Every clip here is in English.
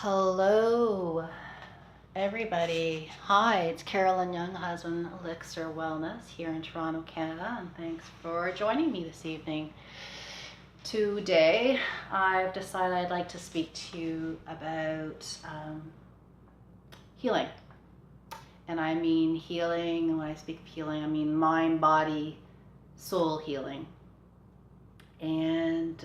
Hello, everybody. Hi, it's Carolynn Younghusband, Elixir Wellness here in Toronto, Canada, and thanks for joining me this evening. Today, I've decided I'd like to speak to you about healing. And I mean healing, when I speak of healing, I mean mind, body, soul healing. And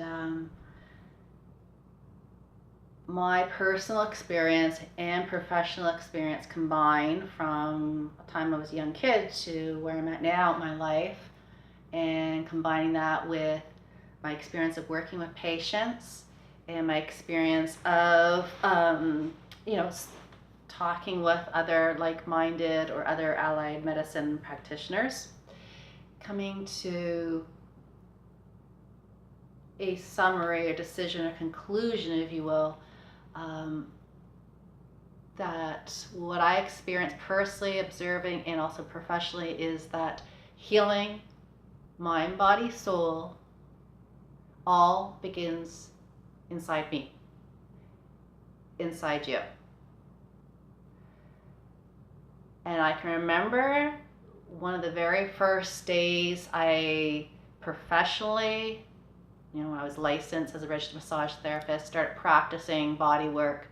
my personal experience and professional experience combined from the time I was a young kid to where I'm at now in my life, and combining that with my experience of working with patients and my experience of talking with other like-minded or other allied medicine practitioners, coming to a summary, a decision, a conclusion, if you will, that what I experienced personally, observing, and also professionally is that healing, mind, body, soul, all begins inside me, inside you. And I can remember one of the very first days I professionally, when I was licensed as a registered massage therapist, started practicing body work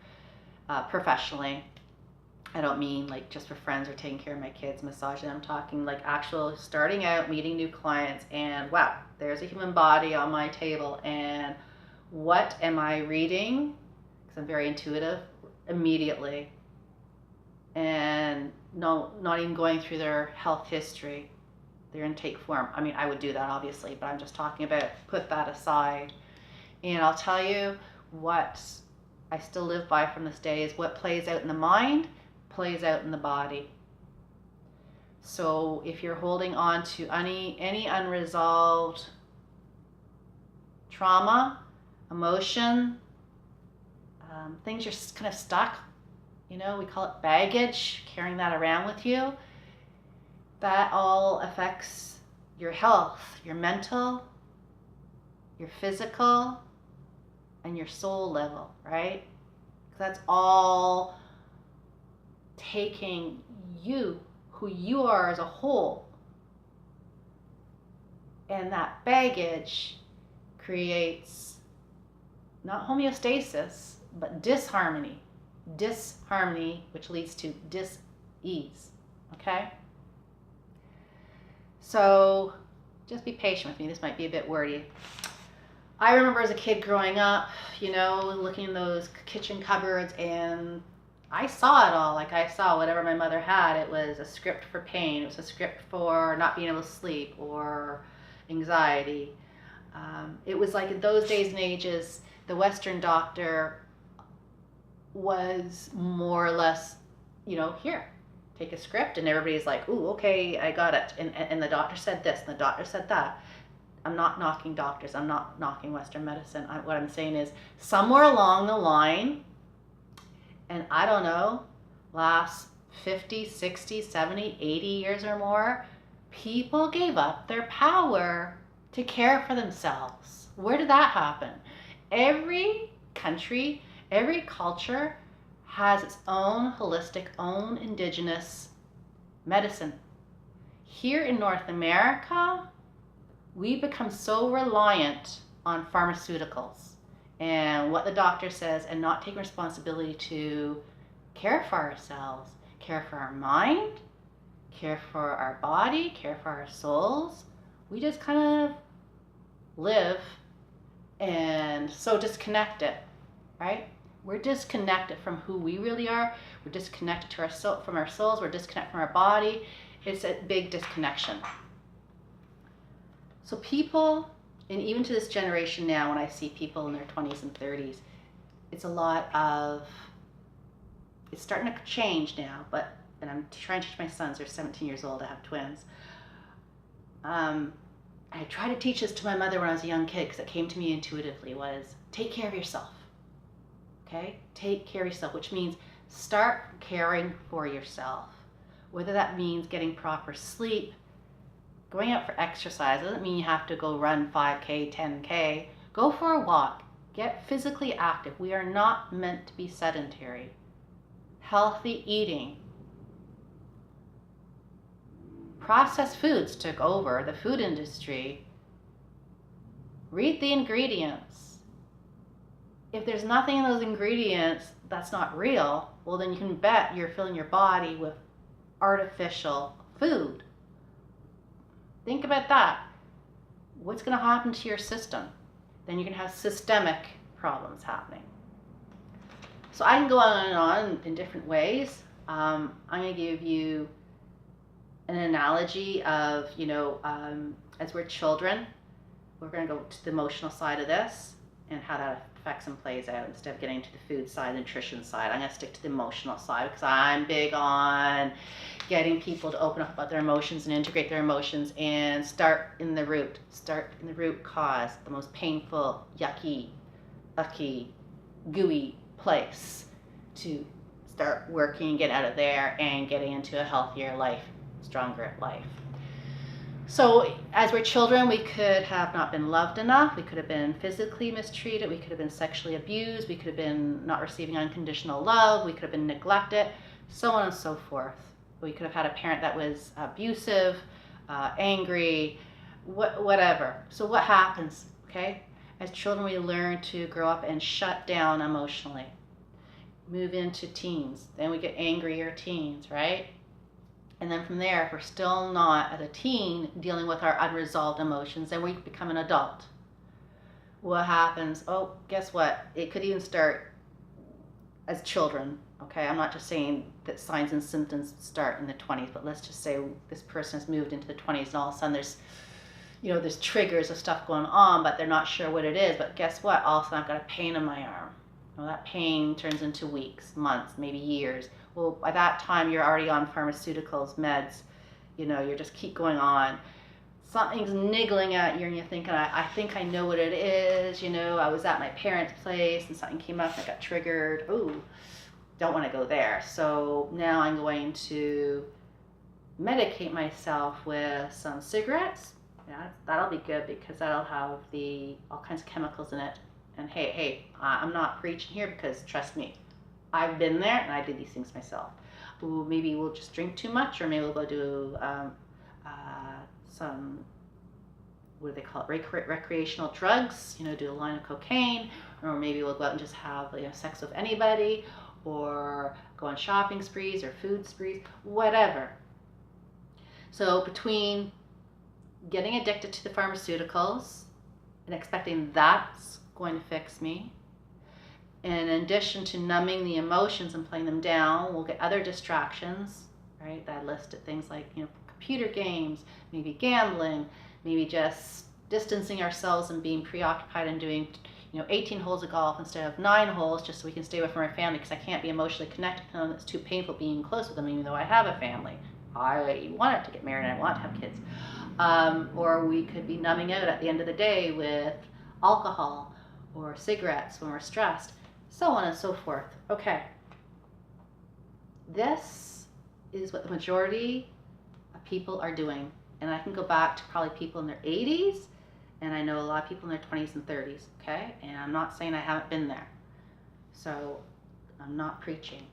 professionally. I don't mean like just for friends or taking care of my kids, massaging. I'm talking like actual starting out, meeting new clients, and wow, there's a human body on my table, and what am I reading? Because I'm very intuitive, immediately. And no, not even going through their health history, their intake form. I mean, I would do that obviously, but I'm just talking about put that aside. And I'll tell you what I still live by from this day is what plays out in the mind plays out in the body. So if you're holding on to any unresolved trauma, emotion, things you're kind of stuck, we call it baggage, carrying that around with you, that all affects your health, your mental, your physical, and your soul level, right? That's all taking you, who you are as a whole, and that baggage creates not homeostasis, but disharmony, which leads to dis-ease, okay? So just be patient with me. This might be a bit wordy. I remember as a kid growing up, looking in those kitchen cupboards, and I saw it all. Like I saw whatever my mother had. It was a script for pain. It was a script for not being able to sleep or anxiety. It was like in those days and ages, the Western doctor was more or less, here, take a script, and everybody's like, ooh, okay, I got it. And the doctor said this, and the doctor said that. I'm not knocking doctors. I'm not knocking Western medicine. What I'm saying is somewhere along the line, and I don't know, last 50, 60, 70, 80 years or more, people gave up their power to care for themselves. Where did that happen? Every country, every culture has its own holistic, own indigenous medicine. Here in North America, we become so reliant on pharmaceuticals and what the doctor says, and not taking responsibility to care for ourselves, care for our mind, care for our body, care for our souls. We just kind of live and so disconnected, right? We're disconnected from who we really are. We're disconnected from our souls. We're disconnected from our body. It's a big disconnection. So people, and even to this generation now, when I see people in their 20s and 30s, it's starting to change now, and I'm trying to teach my sons, they're 17 years old, I have twins. I tried to teach this to my mother when I was a young kid, because it came to me intuitively, was take care of yourself, okay? Take care of yourself, which means start caring for yourself. Whether that means getting proper sleep, going out for exercise. Doesn't mean you have to go run 5K, 10K. Go for a walk. Get physically active. We are not meant to be sedentary. Healthy eating. Processed foods took over the food industry. Read the ingredients. If there's nothing in those ingredients that's not real, well, then you can bet you're filling your body with artificial food. Think about that. What's going to happen to your system? Then you're going to have systemic problems happening. So I can go on and on in different ways. I'm going to give you an analogy of, as we're children, we're going to go to the emotional side of this and how that affects and plays out instead of getting to the food side, the nutrition side. I'm going to stick to the emotional side because I'm big on getting people to open up about their emotions and integrate their emotions and start in the root cause, the most painful, yucky, ucky, gooey place to start working and get out of there and getting into a healthier life, stronger life. So as we're children, we could have not been loved enough. We could have been physically mistreated. We could have been sexually abused. We could have been not receiving unconditional love. We could have been neglected, so on and so forth. We could have had a parent that was abusive, angry, whatever. So what happens, okay? As children, we learn to grow up and shut down emotionally. Move into teens. Then we get angrier teens, right? And then from there, if we're still not, as a teen, dealing with our unresolved emotions, then we become an adult. What happens? Oh, guess what? It could even start as children, okay? I'm not just saying that signs and symptoms start in the 20s, but let's just say this person has moved into the 20s and all of a sudden there's triggers of stuff going on, but they're not sure what it is. But guess what? All of a sudden I've got a pain in my arm. Well, that pain turns into weeks, months, maybe years. Well, by that time, you're already on pharmaceuticals, meds. You just keep going on. Something's niggling at you, and you're thinking, I think I know what it is. I was at my parents' place, and something came up, and I got triggered. Ooh, don't want to go there. So now I'm going to medicate myself with some cigarettes. Yeah, that'll be good because that'll have all kinds of chemicals in it. And hey, I'm not preaching here because trust me, I've been there and I did these things myself. Ooh, maybe we'll just drink too much, or maybe we'll go do some, what do they call it, recreational drugs, do a line of cocaine, or maybe we'll go out and just have sex with anybody, or go on shopping sprees or food sprees, whatever. So between getting addicted to the pharmaceuticals and expecting that's going to fix me, and in addition to numbing the emotions and playing them down, we'll get other distractions, right? That listed things like computer games, maybe gambling, maybe just distancing ourselves and being preoccupied and doing 18 holes of golf instead of 9 holes just so we can stay away from our family because I can't be emotionally connected to them. It's too painful being close with them even though I have a family. I wanted to get married and I want to have kids. Or we could be numbing out at the end of the day with alcohol or cigarettes when we're stressed, so on and so forth. Okay. This is what the majority of people are doing. And I can go back to probably people in their 80s, and I know a lot of people in their 20s and 30s, okay? And I'm not saying I haven't been there. So I'm not preaching.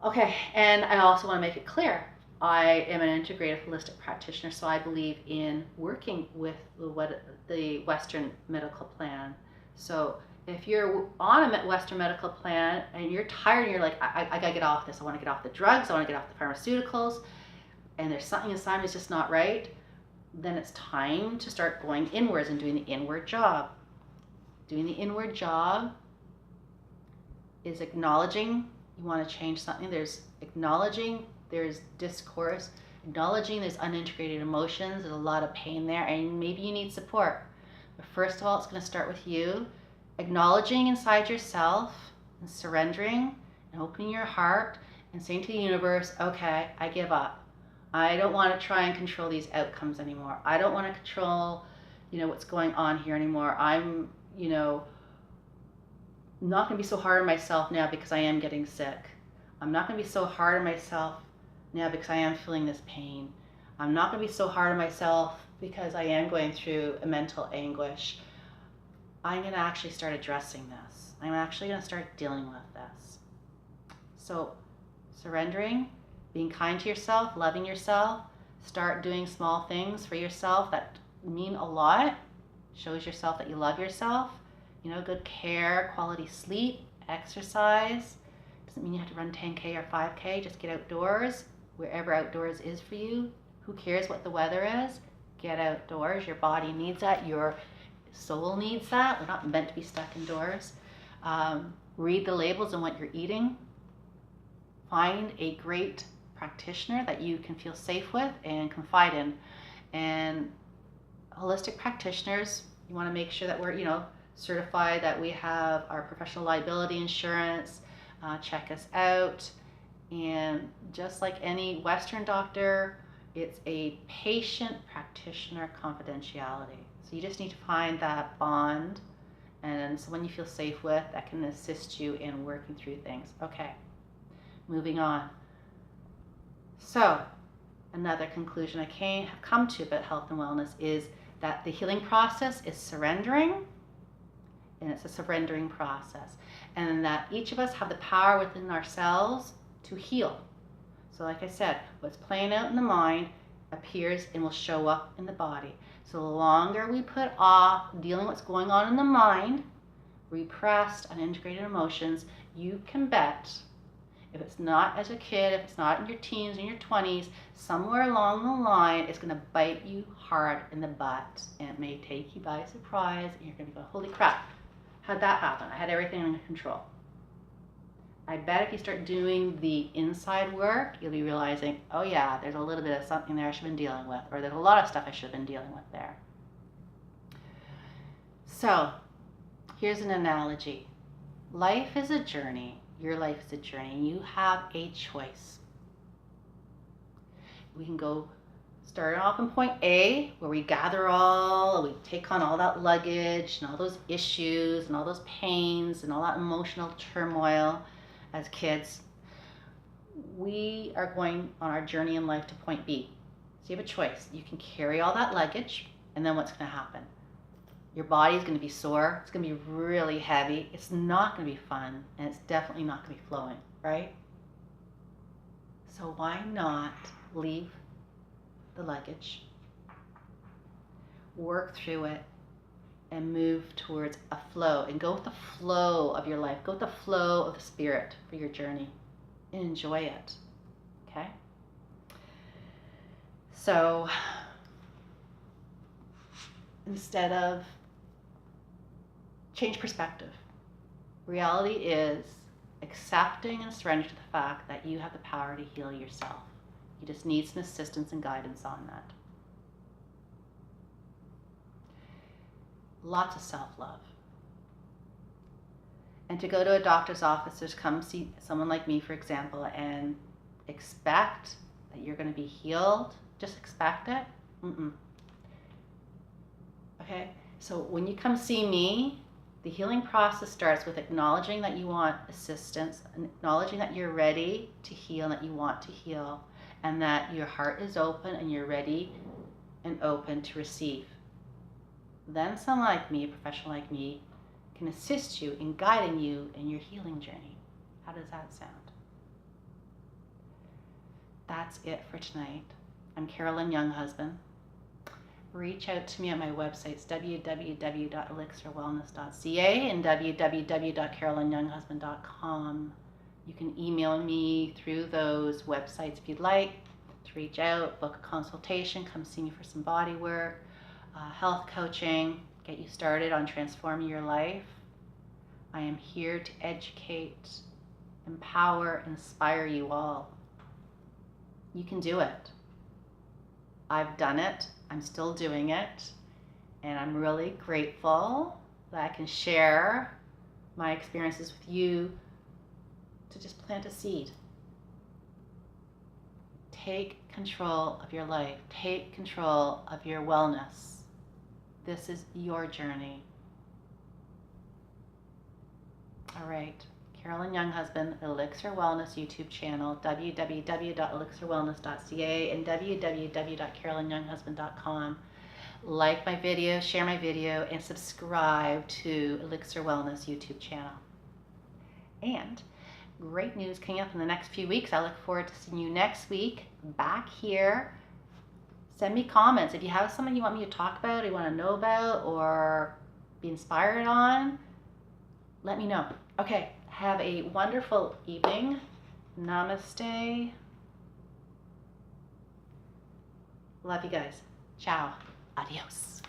Okay, and I also want to make it clear, I am an integrative holistic practitioner, so I believe in working with the Western medical plan. So if you're on a Western medical plan and you're tired and you're like, I gotta get off this, I want to get off the drugs, I want to get off the pharmaceuticals, and there's something inside me that's just not right, then it's time to start going inwards and doing the inward job. Doing the inward job is acknowledging you want to change something. There's acknowledging there's discourse, acknowledging there's unintegrated emotions, there's a lot of pain there, and maybe you need support. But first of all, it's going to start with you acknowledging inside yourself and surrendering and opening your heart and saying to the universe, okay, I give up. I don't want to try and control these outcomes anymore. I don't want to control, what's going on here anymore. I'm, not going to be so hard on myself now because I am getting sick. I'm not going to be so hard on myself now because I am feeling this pain. I'm not going to be so hard on myself because I am going through a mental anguish. I'm going to actually start addressing this. I'm actually going to start dealing with this. So surrendering, being kind to yourself, loving yourself, start doing small things for yourself that mean a lot, shows yourself that you love yourself, good care, quality sleep, exercise. Doesn't mean you have to run 10K or 5K, just get outdoors, wherever outdoors is for you. Who cares what the weather is? Get outdoors, your body needs that, your soul needs that. We're not meant to be stuck indoors. Read the labels on what you're eating. Find a great practitioner that you can feel safe with and confide in. And holistic practitioners, you want to make sure that we're, certified, that we have our professional liability insurance. Check us out. And just like any Western doctor, it's a patient practitioner confidentiality. So you just need to find that bond and someone you feel safe with that can assist you in working through things. Okay, moving on. So another conclusion I have come to about health and wellness is that the healing process is surrendering, and it's a surrendering process, and that each of us have the power within ourselves to heal. So like I said, what's playing out in the mind appears and will show up in the body. So the longer we put off dealing with what's going on in the mind, repressed, unintegrated emotions, you can bet, if it's not as a kid, if it's not in your teens, in your 20s, somewhere along the line, it's going to bite you hard in the butt. And it may take you by surprise, and you're going to go, holy crap, how'd that happen? I had everything under control. I bet if you start doing the inside work, you'll be realizing, oh yeah, there's a little bit of something there I should have been dealing with, or there's a lot of stuff I should have been dealing with there. So, here's an analogy. Life is a journey. Your life is a journey. You have a choice. We can go start off in point A, where we we take on all that luggage and all those issues and all those pains and all that emotional turmoil as kids. We are going on our journey in life to point B. So you have a choice. You can carry all that luggage, and then what's going to happen? Your body's going to be sore. It's going to be really heavy. It's not going to be fun, and it's definitely not going to be flowing, right? So why not leave the luggage, work through it, and move towards a flow, and go with the flow of your life. Go with the flow of the spirit for your journey and enjoy it, okay? So instead of change perspective. Reality is accepting and surrendering to the fact that you have the power to heal yourself. You just need some assistance and guidance on that. Lots of self-love. And to go to a doctor's office, just come see someone like me, for example, and expect that you're going to be healed. Just expect it. Okay? So when you come see me, the healing process starts with acknowledging that you want assistance, acknowledging that you're ready to heal, and that you want to heal, and that your heart is open and you're ready and open to receive. Then someone like me, a professional like me, can assist you in guiding you in your healing journey. How does that sound? That's it for tonight. I'm Carolynn Younghusband. Reach out to me at my websites, www.elixirwellness.ca and www.carolynyounghusband.com. You can email me through those websites if you'd like to reach out, book a consultation, come see me for some body work, health coaching, get you started on transforming your life. I am here to educate, empower, inspire you all. You can do it. I've done it. I'm still doing it. And I'm really grateful that I can share my experiences with you to just plant a seed. Take control of your life. Take control of your wellness. This is your journey. All right. Carolynn Younghusband, Elixir Wellness YouTube channel, www.elixirwellness.ca and www.carolynyounghusband.com. like my video, share my video, and subscribe to Elixir Wellness YouTube channel. And great news coming up in the next few weeks. I look forward to seeing you next week back here. Send me comments if you have something you want me to talk about, or you want to know about, or be inspired on. Let me know. Okay, have a wonderful evening. Namaste. Love you guys. Ciao. Adios.